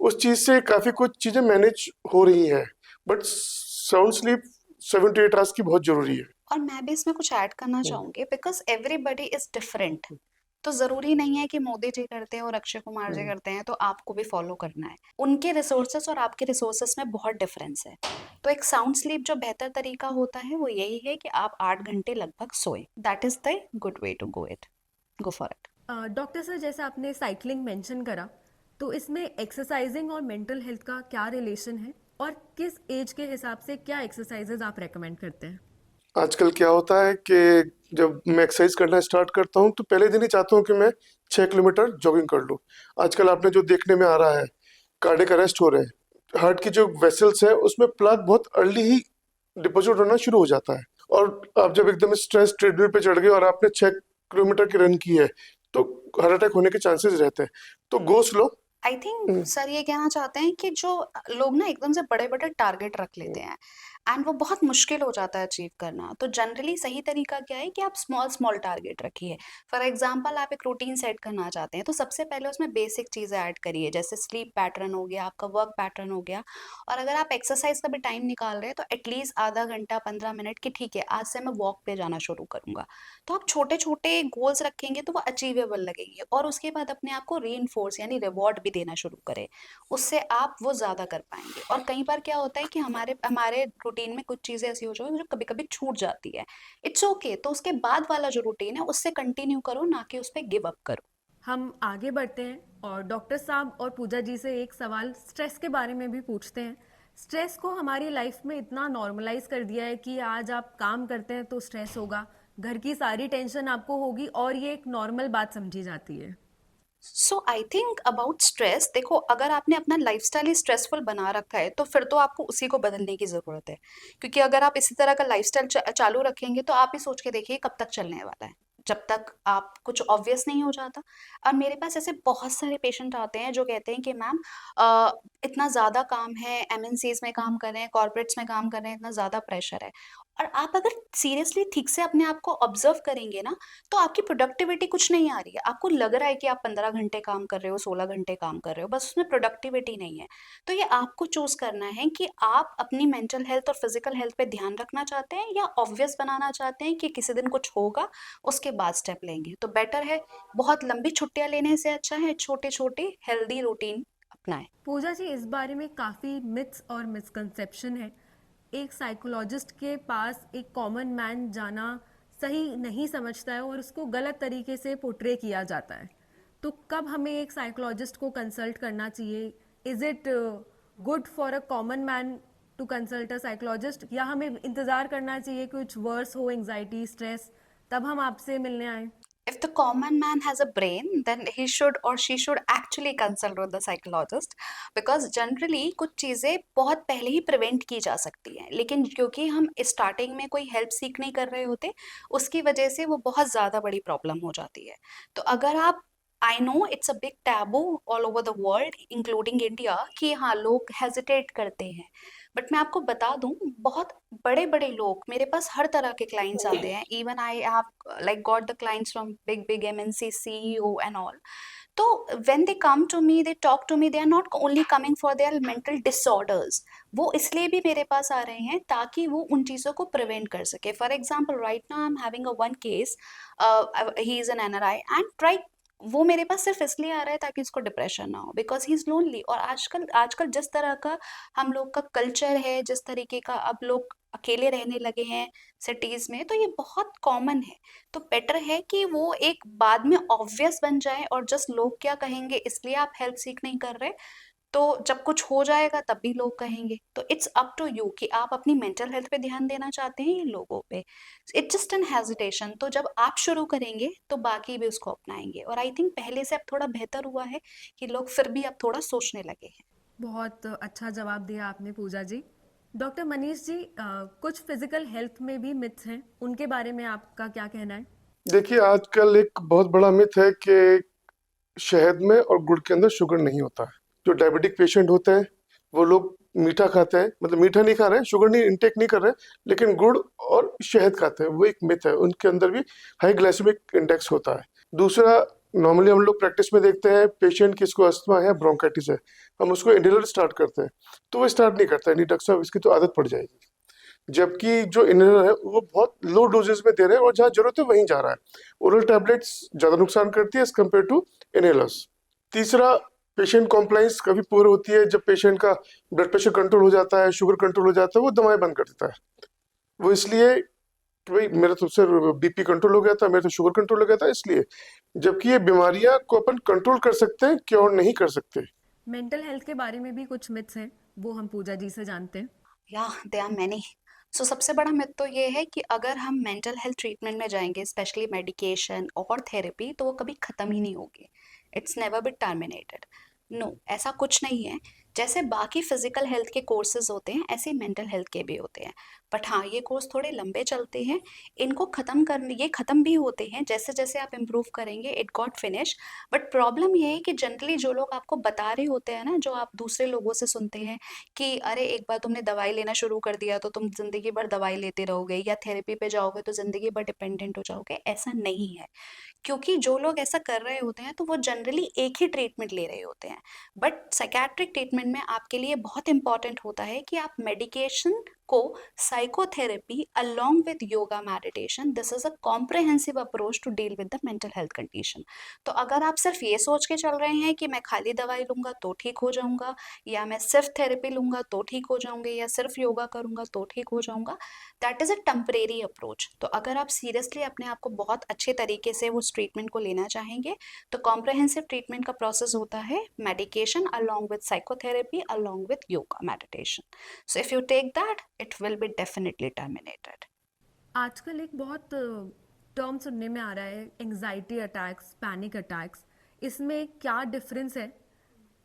उस चीज से काफी कुछ चीजें मैनेज हो रही हैं, but sound sleep 7 to 8 hours की बहुत जरूरी है। और मैं भी इसमें कुछ ऐड करना हम्म, चाहूंगी, बिकॉज एवरीबडी इज डिफरेंट। तो ज़रूरी नहीं है कि मोदी जी करते हैं और अक्षय कुमार जी करते हैं तो आपको भी फॉलो करना है। उनके रिसोर्सेस और आपके रिसोर्सेस में बहुत डिफरेंस है। तो एक साउंड स्लीप जो बेहतर तरीका होता है वो यही है कि आप 8 घंटे लगभग सोएं। That is the good way to go for it. Doctor sir, जैसे आपने साइकिलिंग मेंशन करा, तो इसमें एक्सरसाइजिंग और मेंटल हेल्थ का क्या रिलेशन है, और किस एज के हिसाब से क्या एक्सरसाइजेज आप रेकमेंड करते हैं? आजकल क्या होता है कि जब मैं एक्सरसाइज करना स्टार्ट करता हूँ तो पहले दिन ही चाहता हूँ कि मैं 6 किलोमीटर जॉगिंग कर लूँ। आजकल आपने जो देखने में आ रहा है, कार्डियक अरेस्ट हो रहे हैं, हार्ट की जो वेसल्स है उसमें प्लग बहुत अर्ली ही डिपॉजिट होना शुरू हो जाता है। और आप जब एकदम स्ट्रेस ट्रेडमिल पे चढ़ गए और आपने 6 किलोमीटर की रन की है तो हार्ट अटैक होने के चांसेस रहते हैं। तो go slow. I think sir ये कहना चाहते हैं कि जो लोग ना एकदम से बड़े बड़े टारगेट रख लेते हैं एंड वो बहुत मुश्किल हो जाता है अचीव करना। तो जनरली सही तरीका क्या है कि आप स्मॉल स्मॉल टारगेट रखिए। फॉर एग्जांपल आप एक रूटीन सेट करना चाहते हैं तो सबसे पहले उसमें बेसिक चीज़ें ऐड करिए, जैसे स्लीप पैटर्न हो गया, आपका वर्क पैटर्न हो गया। और अगर आप एक्सरसाइज का भी टाइम निकाल रहे हैं तो एटलीस्ट आधा घंटा 15 मिनट की, ठीक है आज से मैं वॉक पे जाना शुरू करूंगा। तो आप छोटे छोटे गोल्स रखेंगे तो वो अचीवेबल लगेंगे और उसके बाद अपने आप को री यानी रिवॉर्ड भी देना शुरू करें। उससे आप वो ज़्यादा कर पाएंगे। और कई बार क्या होता है कि हमारे हमारे रूटीन में कुछ चीज़ें ऐसी हो जाती जो कभी कभी छूट जाती है। इट्स ओके, तो उसके बाद वाला जो रूटीन है उससे कंटिन्यू करो, ना कि उस पर गिव अप करो। हम आगे बढ़ते हैं और डॉक्टर साहब और पूजा जी से एक सवाल स्ट्रेस के बारे में भी पूछते हैं। स्ट्रेस को हमारी लाइफ में इतना नॉर्मलाइज कर दिया है कि आज आप काम करते हैं तो स्ट्रेस होगा, घर की सारी टेंशन आपको होगी, और ये एक नॉर्मल बात समझी जाती है। सो आई थिंक अबाउट स्ट्रेस, देखो अगर आपने अपना लाइफस्टाइल ही स्ट्रेसफुल बना रखा है तो फिर तो आपको उसी को बदलने की ज़रूरत है। क्योंकि अगर आप इसी तरह का लाइफस्टाइल चालू रखेंगे तो आप ही सोच के देखिए कब तक चलने वाला है, जब तक आप कुछ ऑब्वियस नहीं हो जाता। और मेरे पास ऐसे बहुत सारे पेशेंट आते हैं जो कहते हैं कि मैम इतना ज़्यादा काम है, एमएनसीज में काम कर रहे हैं, कॉर्पोरेट्स में काम कर रहे हैं, इतना ज़्यादा प्रेशर है। और आप अगर सीरियसली ठीक से अपने आप को ऑब्जर्व करेंगे ना तो आपकी प्रोडक्टिविटी कुछ नहीं आ रही है। आपको लग रहा है कि आप 15 घंटे काम कर रहे हो, 16 घंटे काम कर रहे हो, बस उसमें प्रोडक्टिविटी नहीं है। तो ये आपको चूज करना है कि आप अपनी मेंटल हेल्थ और फिजिकल हेल्थ पे ध्यान रखना चाहते हैं या ऑब्वियस बनाना चाहते हैं कि किसी दिन कुछ होगा उसके बाद स्टेप लेंगे। तो बेटर है, बहुत लंबी छुट्टियां लेने से अच्छा है छोटे छोटे हेल्दी रूटीन अपनाएं। पूजा जी, इस बारे में काफ़ी मिथ्स और मिसकंसेप्शन है। एक साइकोलॉजिस्ट के पास एक कॉमन मैन जाना सही नहीं समझता है और उसको गलत तरीके से पोर्ट्रे किया जाता है। तो कब हमें एक साइकोलॉजिस्ट को कंसल्ट करना चाहिए? Is it good for a common man to consult a psychologist, या हमें इंतज़ार करना चाहिए कुछ वर्स हो, एंग्जाइटी, स्ट्रेस, तब हम आपसे मिलने आए? If the common man has a brain, then he should or she should actually consult with the psychologist, because generally कुछ चीज़ें बहुत पहले ही प्रिवेंट की जा सकती हैं, लेकिन क्योंकि हम स्टार्टिंग में कोई हेल्प सीख नहीं कर रहे होते उसकी वजह से वो बहुत ज़्यादा बड़ी प्रॉब्लम हो जाती है। तो अगर आप, I know it's a big taboo all over the world including India कि हाँ लोग हेजिटेट करते हैं, बट मैं आपको बता दूं बहुत बड़े बड़े लोग, मेरे पास हर तरह के क्लाइंट्स आते हैं। Even I have like got the clients from big big MNC CEO and all. तो when they come to me, they talk to me, they are not only coming for their mental disorders. वो इसलिए भी मेरे पास आ रहे हैं ताकि वो उन चीज़ों को प्रिवेंट कर सके। For example right now I am having a one case, he is an NRI and right, वो मेरे पास सिर्फ इसलिए आ रहा है ताकि उसको डिप्रेशन ना हो, बिकॉज ही इज लोनली। और आजकल आजकल जिस तरह का हम लोग का कल्चर है, जिस तरीके का अब लोग अकेले रहने लगे हैं सिटीज में, तो ये बहुत कॉमन है। तो बेटर है कि वो एक बाद में ऑब्वियस बन जाए और जस्ट लोग क्या कहेंगे इसलिए आप हेल्प सीख नहीं कर रहे, तो जब कुछ हो जाएगा तब भी लोग कहेंगे। तो इट्स अप टू यू कि आप अपनी मेंटल हेल्थ पे ध्यान देना चाहते हैं या लोगों पे। It's just an hesitation. तो जब आप शुरू करेंगे तो बाकी भी उसको अपनाएंगे। और आई थिंक पहले से अब थोड़ा बेहतर हुआ है कि लोग फिर भी अब थोड़ा सोचने लगे हैं। बहुत अच्छा जवाब दिया आपने पूजा जी। डॉक्टर मनीष जी, कुछ फिजिकल हेल्थ में भी मिथ्स हैं, उनके बारे में आपका क्या कहना है? देखिए, आजकल एक बहुत बड़ा मिथ है कि शहद में और गुड़ के अंदर शुगर नहीं होता है। जो डायबिटिक पेशेंट होते हैं वो लोग मीठा खाते हैं, मतलब मीठा नहीं खा रहे हैं, शुगर नहीं इंटेक नहीं कर रहे हैं, लेकिन गुड़ और शहद खाते हैं, वो एक मिथ है। उनके अंदर भी हाई ग्लाइसेमिक इंडेक्स होता है। दूसरा, नॉर्मली हम लोग प्रैक्टिस में देखते हैं पेशेंट किसको अस्थमा है, ब्रोंकाइटिस है, हम उसको इनहेलर स्टार्ट करते हैं तो वो स्टार्ट नहीं करता है, नहीं डॉक्टर साहब इसकी तो आदत पड़ जाएगी। जबकि जो इनहेलर है वो बहुत लो डोजेस में दे रहे हैं और जहाँ जरूरत है वहीं जा रहा है। ओरल टैबलेट्स ज़्यादा नुकसान करती है एज कम्पेयर टू इनहेलर्स। तीसरा, पेशेंट कॉम्प्लाइंस कभी पुअर होती है। जब पेशेंट का ब्लड प्रेशर कंट्रोल हो जाता है, शुगर कंट्रोल हो जाता है, वो दवाएं बंद कर देता है। वो इसलिए कि भाई मेरा तो उससे बीपी कंट्रोल हो गया था, मेरा तो शुगर कंट्रोल हो गया था, इसलिए। जबकि ये बीमारियां को अपन कंट्रोल कर सकते हैं, क्योर नहीं कर सकते। मेंटल हेल्थ के बारे में भी कुछ मिथ्स हैं, वो हम पूजा जी से जानते हैं। या दे आर मैनी। सो सबसे बड़ा मिथ तो ये है कि अगर हम मेंटल हेल्थ ट्रीटमेंट में जाएंगे, स्पेशली मेडिकेशन और थेरेपी, तो वो कभी ख़त्म ही नहीं होगी। It's never be terminated. No, ऐसा कुछ नहीं है। जैसे बाकी फिजिकल हेल्थ के कोर्सेज होते हैं, ऐसे मेंटल हेल्थ के भी होते हैं। बट हाँ, ये कोर्स थोड़े लंबे चलते हैं। इनको ख़त्म करने, ये ख़त्म भी होते हैं जैसे जैसे आप इम्प्रूव करेंगे, it got finish. But problem ये है कि जनरली जो लोग आपको बता रहे होते हैं ना, जो आप दूसरे लोगों से सुनते हैं कि अरे एक बार तुमने दवाई लेना शुरू कर दिया तो तुम जिंदगी भर दवाई लेते रहोगे, या थेरेपी पे जाओगे तो जिंदगी भर डिपेंडेंट हो जाओगे, ऐसा नहीं है। क्योंकि जो लोग ऐसा कर रहे होते हैं तो वो जनरली एक ही ट्रीटमेंट ले रहे होते हैं। बट साइकेट्रिक ट्रीटमेंट में आपके लिए बहुत इंपॉर्टेंट होता है कि आप मेडिकेशन को psychotherapy along with yoga meditation, this is a comprehensive approach to deal with the mental health condition. तो अगर आप सिर्फ ये सोच के चल रहे हैं कि मैं खाली दवाई लूंगा तो ठीक हो जाऊंगा, या मैं सिर्फ थेरेपी लूंगा तो ठीक हो जाऊंगे, या सिर्फ योगा करूंगा तो ठीक हो जाऊंगा, that is a temporary approach. तो अगर आप सीरियसली अपने आप को बहुत अच्छे तरीके से उस ट्रीटमेंट को लेना चाहेंगे, तो कॉम्प्रिहेंसिव ट्रीटमेंट का प्रोसेस होता है medication along with psychotherapy along with yoga meditation. So if you take that, it will be definitely terminated. आजकल एक बहुत टर्म सुनने में आ रहा है, एंजाइटी अटैक्स, पैनिक अटैक्स। इसमें क्या डिफरेंस है?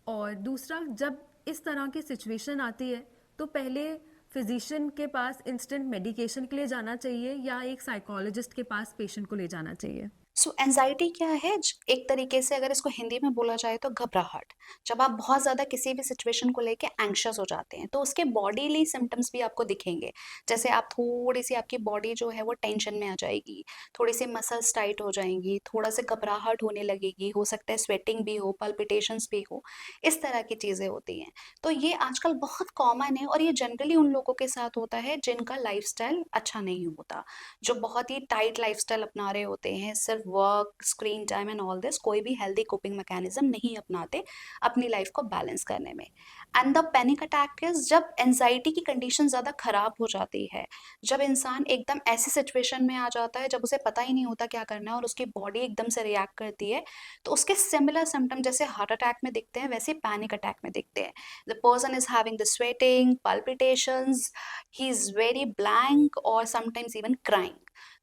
और दूसरा, जब इस तरह की सिचुएशन आती है तो पहले फिजिशियन के पास इंस्टेंट मेडिकेशन के लिए जाना चाहिए या एक साइकोलॉजिस्ट के पास पेशेंट को ले जाना चाहिए? सो एंजाइटी क्या है? एक तरीके से अगर इसको हिंदी में बोला जाए तो घबराहट। जब आप बहुत ज़्यादा किसी भी सिचुएशन को लेके एंग्शियस हो जाते हैं तो उसके बॉडीली सिम्टम्स भी आपको दिखेंगे। जैसे आप थोड़ी सी, आपकी बॉडी जो है वो टेंशन में आ जाएगी, थोड़ी सी मसल्स टाइट हो जाएंगी, थोड़ा सा घबराहट होने लगेगी, हो सकता है स्वेटिंग भी हो, पल्पिटेशंस भी हो, इस तरह की चीज़ें होती हैं। तो ये आजकल बहुत कॉमन है और ये जनरली उन लोगों के साथ होता है जिनका लाइफस्टाइल अच्छा नहीं होता, जो बहुत ही टाइट लाइफस्टाइल अपना रहे होते हैं, सिर्फ work, screen time and all this, कोई भी हेल्दी कोपिंग मैकेनिज्म नहीं अपनाते अपनी लाइफ को बैलेंस करने में। And the panic attack is जब एंजाइटी की कंडीशन ज़्यादा खराब हो जाती है, जब इंसान एकदम ऐसी सिचुएशन में आ जाता है जब उसे पता ही नहीं होता क्या करना है और उसकी बॉडी एकदम से रिएक्ट करती है, तो उसके सिमिलर सिम्टम जैसे हार्ट अटैक में दिखते हैं वैसे पैनिक अटैक में दिखते हैं। The person is having the sweating, palpitations, he is very blank or sometimes even crying.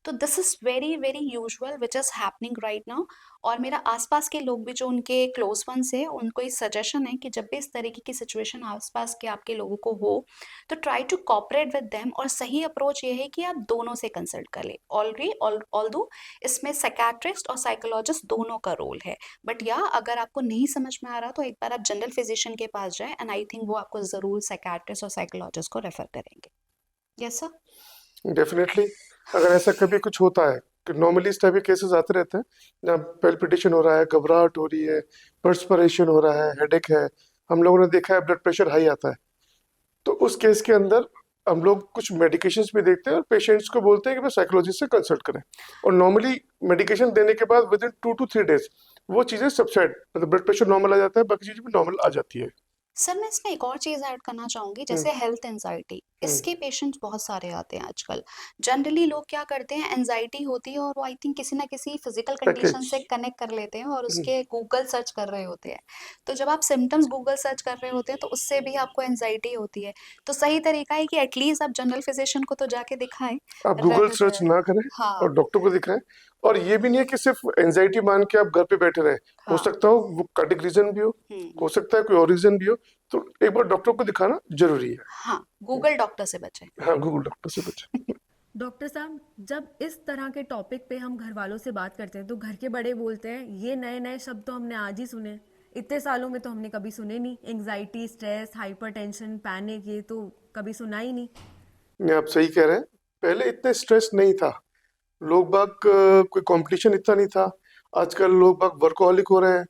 तो this is very very usual which is happening right now. और मेरा आसपास के लोग भी जो उनके क्लोज वंस है, उनको एक सजेशन है कि जब भी इस तरीके की सिचुएशन आसपास के आपके लोगों को हो, तो try to cooperate with them. और सही अप्रोच ये है कि आप दोनों से कंसल्ट कर ले। ऑल्दो इसमें साइकेट्रिस्ट और साइकोलॉजिस्ट दोनों का रोल है, बट या अगर आपको नहीं समझ में आ रहा तो एक बार आप जनरल फिजिशियन के पास जाए, एंड आई थिंक वो आपको ज़रूर साइकेट्रिस्ट और साइकोलॉजिस्ट को रेफर करेंगे। Yes sir. डेफिनेटली। अगर ऐसा कभी कुछ होता है कि नॉर्मली इस टाइप के केसेस आते रहते हैं जहाँ पेल्पिटेशन हो रहा है, घबराहट हो रही है, पर्सपरेशन हो रहा है, हेडेक है, हम लोगों ने देखा है ब्लड प्रेशर हाई आता है, तो उस केस के अंदर हम लोग कुछ मेडिकेशंस भी देखते हैं और पेशेंट्स को बोलते हैं कि वे साइकोलॉजिस्ट से कंसल्ट करें। और नॉर्मली मेडिकेशन देने के बाद विद इन 2 to 3 days वो चीज़ें सबसाइड, मतलब ब्लड प्रेशर नॉर्मल आ जाता है, बाकी चीज़ें भी नॉर्मल आ जाती है। सर मैं इसमें एक और चीज़ ऐड करना चाहूँगी, हम्म, जैसे हेल्थ एंजाइटी, हम्म, इसके पेशेंट्स बहुत सारे आते हैं आजकल। जनरली लोग क्या करते हैं, एंजाइटी होती है और वो आई थिंक किसी ना किसी फिजिकल कंडीशन पैकेज। से कनेक्ट कर लेते हैं और उसके गूगल सर्च कर रहे होते हैं। तो जब आप सिम्टम्स गूगल सर्च कर रहे होते हैं तो उससे भी आपको एंजाइटी होती है। तो सही तरीका है कि एटलीस्ट आप जनरल फिजिशियन को तो जाके दिखाएं, आप गूगल सर्च रेदर। ना करें हाँ। और डॉक्टर को दिखाएं। और ये भी नहीं है कि सिर्फ एंजाइटी मान के आप घर पे बैठे रहें, हो हाँ। सकता हो वो कार्डिक रीजन भी हो सकता है कोई और रीजन भी हो, तो एक बार डॉक्टर को दिखाना जरूरी है। हाँ, गूगल डॉक्टर से बचें। हाँ, गूगल डॉक्टर से बचें। डॉक्टर साहब, जब इस तरह के टॉपिक पे हम घर वालों से बात करते हैं तो घर के बड़े बोलते हैं ये नए नए शब्द तो हमने आज ही सुने, इतने सालों में तो हमने कभी सुने नहीं। एंजाइटी, स्ट्रेस, हाइपरटेंशन, पैनिक, ये तो कभी सुना ही नहीं। नहीं, आप सही कह रहे हैं। पहले इतने स्ट्रेस नहीं था, लोग बाग कोई कंपटीशन इतना नहीं था। आजकल लोग बाग वर्कोहॉलिक हो रहे हैं,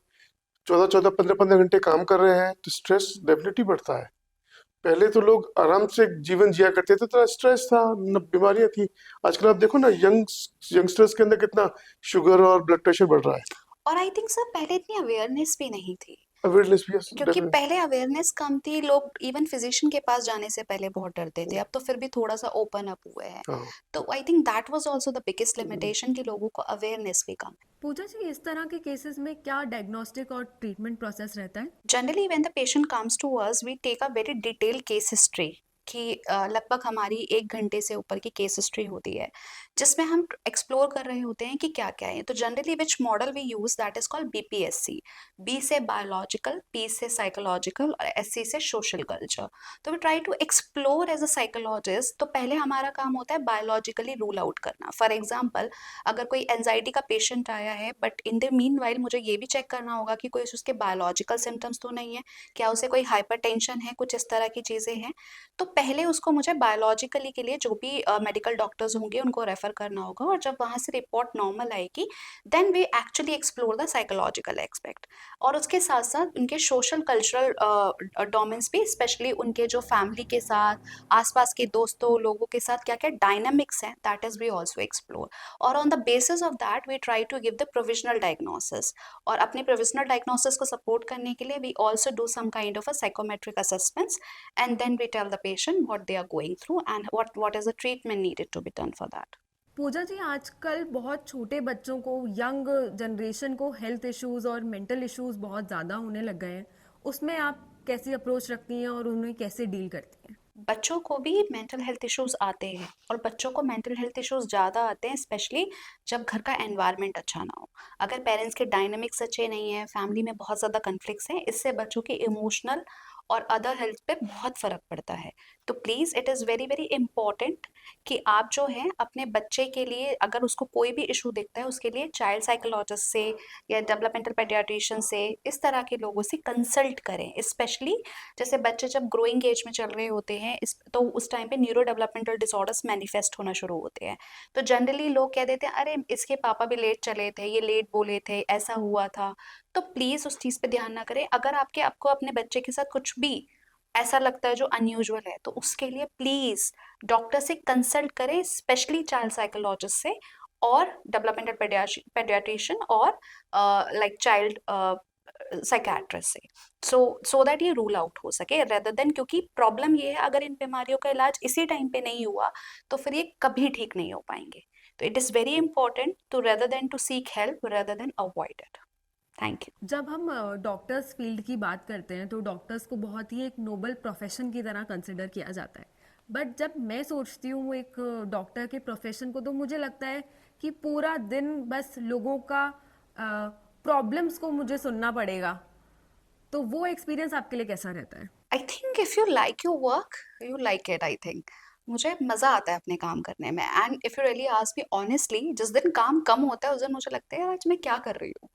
14-14, 15-15 घंटे काम कर रहे हैं, तो स्ट्रेस डेफिनेटली बढ़ता है। पहले तो लोग आराम से जीवन जिया करते थे, तो स्ट्रेस था न बीमारियां थी। आजकल आप देखो ना, यंगस्टर्स के अंदर कितना शुगर और ब्लड प्रेशर बढ़ रहा है। और आई थिंक सर पहले इतनी अवेयरनेस भी नहीं थी, अवेयरनेस भी क्योंकि डेफिनेटली। पहले अवेयरनेस कम थी, लोग इवन फिजिशियन के पास जाने से पहले बहुत डरते थे, अब तो फिर भी थोड़ा सा ओपन अप हुए हैं। हाँ। तो I think that was also the biggest limitation कि लोगों को अवेयरनेस भी कम। पूजा जी, इस तरह के केसेस में क्या डायग्नोस्टिक और ट्रीटमेंट प्रोसेस रहता है? Generally when the patient comes to us we take a very detailed case history, कि लगभग हमारी 1 घंटे से ऊपर की केस हिस्ट्री होती है, जिसमें हम एक्सप्लोर कर रहे होते हैं कि क्या क्या है। तो generally which model we use that is called BPSC। B से बायोलॉजिकल, पी से साइकोलॉजिकल और SC से सोशल कल्चर। तो we try to explore as a psychologist. तो पहले हमारा काम होता है बायोलॉजिकली रूल आउट करना। फॉर एग्जाम्पल, अगर कोई एंजाइटी का पेशेंट आया है, बट इन द मीन वाइल मुझे ये भी चेक करना होगा कि कोई उसके बायोलॉजिकल सिम्टम्स तो नहीं है, क्या उसे कोई हाइपरटेंशन है, कुछ इस तरह की चीज़ें हैं। तो पहले उसको मुझे बायोलॉजिकली के लिए जो भी मेडिकल डॉक्टर्स होंगे उनको रेफर करना होगा, और जब वहाँ से रिपोर्ट नॉर्मल आएगी then we actually explore the psychological aspect. और उसके साथ साथ उनके सोशल कल्चरल डोमेन्स भी, स्पेशली उनके जो फैमिली के साथ, आसपास के दोस्तों लोगों के साथ क्या क्या डायनामिक्स हैं, that is we also explore. और on the basis of that we try to give the provisional diagnosis. और अपने प्रोविजनल डायग्नोसिस को सपोर्ट करने के लिए we also do some kind of a psychometric assessments, and then we tell the patient what they are going through and what is the treatment needed to be done for that. पूजा जी, आजकल बहुत छोटे बच्चों को, young generation को health issues और mental issues बहुत ज़्यादा होने लग गए हैं। उसमें आप कैसी अप्रोच रखती हैं और उन्हें कैसे डील करती हैं? बच्चों को भी मेंटल हेल्थ इश्यूज आते हैं, और बच्चों को मेंटल हेल्थ इश्यूज ज़्यादा आते हैं स्पेशली जब घर का एनवायरनमेंट अच्छा ना हो। अगर पेरेंट्स के डायनामिक्स अच्छे नहीं है, फैमिली में बहुत ज़्यादा कन्फ्लिक्ट्स हैं, इससे बच्चों की इमोशनल और अदर हेल्थ पे बहुत फ़र्क पड़ता है। तो please it is very very important कि आप जो है अपने बच्चे के लिए, अगर उसको कोई भी इशू दिखता है, उसके लिए चाइल्ड साइकोलॉजिस्ट से या डेवलपमेंटल पेडियाट्रिशियन से, इस तरह के लोगों से कंसल्ट करें। स्पेशली जैसे बच्चे जब ग्रोइंग एज में चल रहे होते हैं, तो उस टाइम पे न्यूरो डेवलपमेंटल डिसऑर्डर्स मैनिफेस्ट होना शुरू होते हैं। तो जनरली लोग कह देते हैं, अरे इसके पापा भी लेट चले थे, ये लेट बोले थे, ऐसा हुआ था। तो प्लीज़ उस चीज़ पे ध्यान ना करें। अगर आपको अपने बच्चे के साथ कुछ भी ऐसा लगता है जो अनयूजुअल है, तो उसके लिए प्लीज़ डॉक्टर से कंसल्ट करें, स्पेशली चाइल्ड साइकोलॉजिस्ट से और डेवलपमेंटल पेडियाट्रिशियन और लाइक चाइल्ड साइकेट्रिस्ट से, सो दैट ये रूल आउट हो सके, रेदर देन, क्योंकि प्रॉब्लम ये है, अगर इन बीमारियों का इलाज इसी टाइम पे नहीं हुआ तो फिर ये कभी ठीक नहीं हो पाएंगे। तो it is very important to rather than to seek help, rather than avoid it. Thank you. जब हम डॉक्टर्स फील्ड की बात करते हैं तो डॉक्टर्स को बहुत ही एक नोबल प्रोफेशन की तरह कंसिडर किया जाता है। बट जब मैं सोचती हूँ एक डॉक्टर के प्रोफेशन को, तो मुझे लगता है कि पूरा दिन बस लोगों का प्रॉब्लम्स को मुझे सुनना पड़ेगा। तो वो एक्सपीरियंस आपके लिए कैसा रहता है? I think if you like your work you like it. I think मुझे मज़ा आता है अपने काम करने में, and if you really ask me honestly, जिस दिन काम कम होता है उस दिन मुझे लगता है यार आज मैं क्या कर रही हूँ।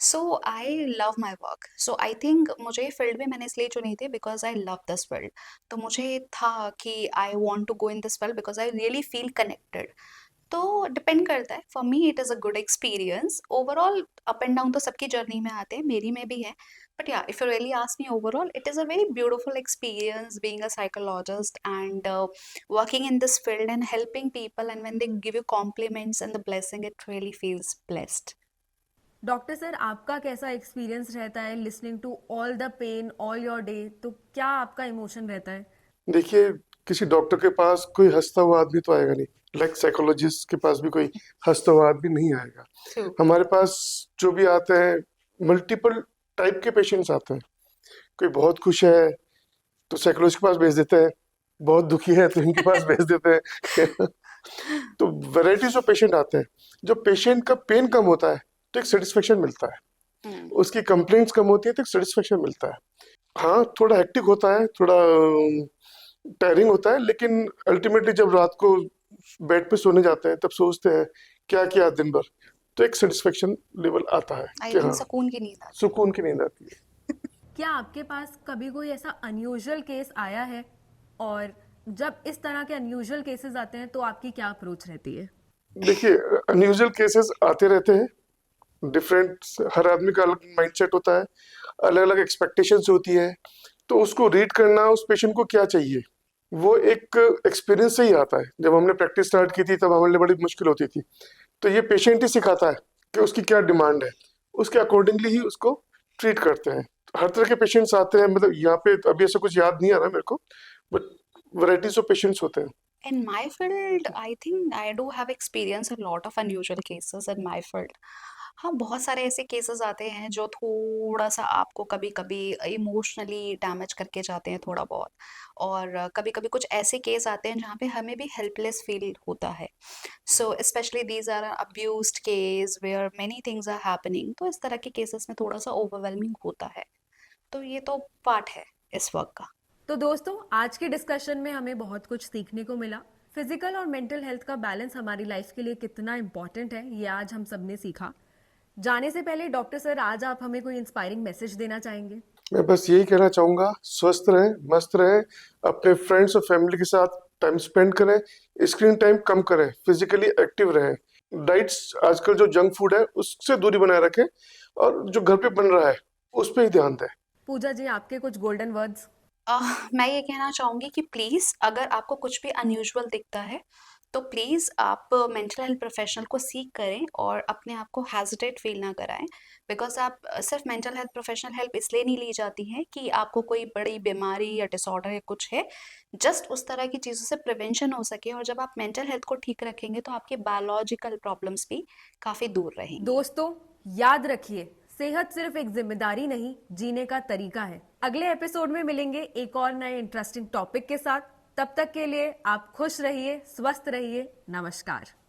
So I love my work. So I think मुझे ये फील्ड भी मैंने इसलिए चुनी थी because I love this field. तो मुझे था कि I want to go in this field because I really feel connected. तो डिपेंड करता है, for me it is a good experience. Overall up and down तो सबकी जर्नी में आते हैं, मेरी में भी है। But yeah, if you really ask me overall, it is a very beautiful experience being a psychologist and working in this field and helping people. And when they give you compliments and the blessing, it really feels blessed. Doctor sir, आपका कैसा experience रहता है listening to all the pain all your day? तो क्या आपका emotion रहता है? देखिए, किसी डॉक्टर के पास कोई हंसता हुआ आदमी तो आएगा नहीं, लाइक साइकोलॉजिस्ट के पास भी कोई हंसता हुआ आदमी नहीं आएगा। True. हमारे पास जो भी आते हैं, मल्टीपल टाइप के पेशेंट्स आते हैं। कोई बहुत खुश है तो साइकोलॉजिस्ट के पास भेज देते हैं, बहुत दुखी है तो इनके पास भेज देते हैं। तो वैरायटीज ऑफ पेशेंट आते हैं। जब पेशेंट का पेन कम होता है तो एक सेटिस्फेक्शन मिलता है, उसकी कंप्लेंट्स कम होती है तो एक सेटिस्फेक्शन मिलता है। हाँ, थोड़ा हेक्टिक होता है, थोड़ा टायरिंग होता है, लेकिन अल्टीमेटली जब रात को बेड पे सोने जाते हैं तब सोचते हैं क्या किया दिन भर, तो एक सेटिस्फेक्शन लेवल आता है I कि think हाँ, सुकून की नींद आती सुकून की नींद आती है। क्या आपके पास कभी कोई ऐसा अनयूजुअल केस आया है? और जब इस तरह के अनयूजुअल केसेस आते हैं तो आपकी क्या अप्रोच रहती है? देखिए, अनयूजुअल केसेस आते रहते हैं, डिफरेंट, हर आदमी का अलग माइंडसेट होता है, अलग अलग एक्सपेक्टेशंस होती है। तो उसको रीड करना, उस पेशेंट को क्या चाहिए, वो एक एक्सपीरियंस से ही आता है। जब हमने प्रैक्टिस स्टार्ट की थी तब हमारे लिए बड़ी मुश्किल होती थी। तो ये पेशेंट ही सिखाता है कि उसकी क्या डिमांड है, उसके अकॉर्डिंगली ही उसको ट्रीट करते हैं। हर तरह के पेशेंट्स आते हैं, मतलब यहाँ पे तो अभी ऐसा कुछ याद नहीं आ रहा मेरे को, बट वैराइटीज ऑफ पेशेंट्स होते हैं। In my field, I think I do have experienced a lot of unusual cases in my field. हाँ, बहुत सारे ऐसे केसेस आते हैं जो थोड़ा सा आपको कभी कभी इमोशनली डैमेज करके जाते हैं थोड़ा बहुत, और कभी कभी कुछ ऐसे केस आते हैं जहाँ पे हमें भी हेल्पलेस फील होता है। So specially these are abused case where many things are happening, तो इस तरह के केसेस में थोड़ा सा ओवरवेलमिंग होता है। तो ये तो पार्ट है इस वर्क का। तो दोस्तों, आज के डिस्कशन में हमें बहुत कुछ सीखने को मिला। फिजिकल और मेंटल हेल्थ का बैलेंस हमारी लाइफ के लिए कितना इम्पोर्टेंट है, ये आज हम सब ने सीखा। जाने से पहले डॉक्टर सर, आज आप हमें कोई इंस्पायरिंग मैसेज देना चाहेंगे? मैं बस यही कहना चाहूँगा, स्वस्थ रहें, मस्त रहें, अपने फ्रेंड्स और फैमिली के साथ टाइम स्पेंड करें, स्क्रीन टाइम कम करें, फिजिकली एक्टिव रहें, डाइट्स आजकल जो जंक फूड है उससे दूरी बनाए रखें, और जो घर पे बन रहा है उस पर ही ध्यान दें। पूजा जी, आपके कुछ गोल्डन वर्ड्स? मैं ये कहना चाहूँगी कि प्लीज़ अगर आपको कुछ भी अनयूजुअल दिखता है तो प्लीज़ आप मेंटल हेल्थ प्रोफेशनल को सीक करें और अपने आप को हेजिटेट फील ना कराएं। बिकॉज आप सिर्फ मेंटल हेल्थ प्रोफेशनल हेल्प इसलिए नहीं ली जाती है कि आपको कोई बड़ी बीमारी या डिसऑर्डर या कुछ है, जस्ट उस तरह की चीज़ों से प्रिवेंशन हो सके। और जब आप मेंटल हेल्थ को ठीक रखेंगे तो आपके बायोलॉजिकल प्रॉब्लम्स भी काफ़ी दूर रहेंगी। दोस्तों, याद रखिए, सेहत सिर्फ एक जिम्मेदारी नहीं, जीने का तरीका है। अगले एपिसोड में मिलेंगे एक और नए इंटरेस्टिंग टॉपिक के साथ। तब तक के लिए आप खुश रहिए, स्वस्थ रहिए। नमस्कार।